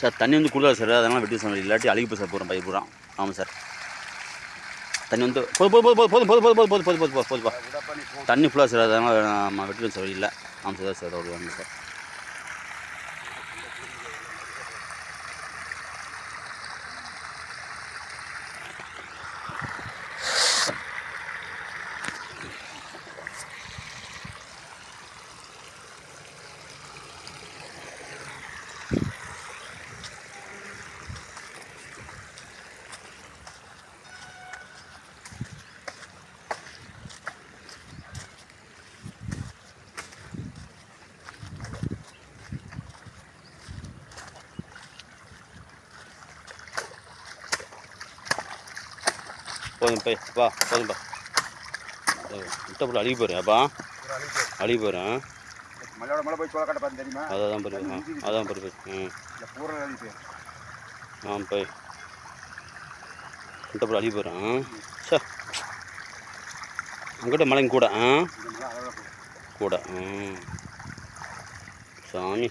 Sir தண்ணி வந்து கூடுதல் சார், அதனால் வெட்டி சார், இல்லாட்டி அழுகி போய் சார் போகிறோம் பயிர் பூரா. ஆமாம் சார், தண்ணி வந்து போதுப்பா தண்ணி ஃபுல்லாக சார், அதனால் நம்ம வெட்டி சார் இல்லை. ஆமாம் சார் சார் ஒரு வாங்க சார். போதும் போய் வா, போதும்பா. முட்டை போட்டு அழுகி போயிடும் அப்பா, அழுகி போயிடும். மழை போய் சோளக்காட்டை பார்த்து தெரியுமா? அதான் போய் அதான் போய் போய் முட்டை போட்டு அழுகி போயிடும். சார் அங்கிட்ட மழைங்க கூட கூட சாமி.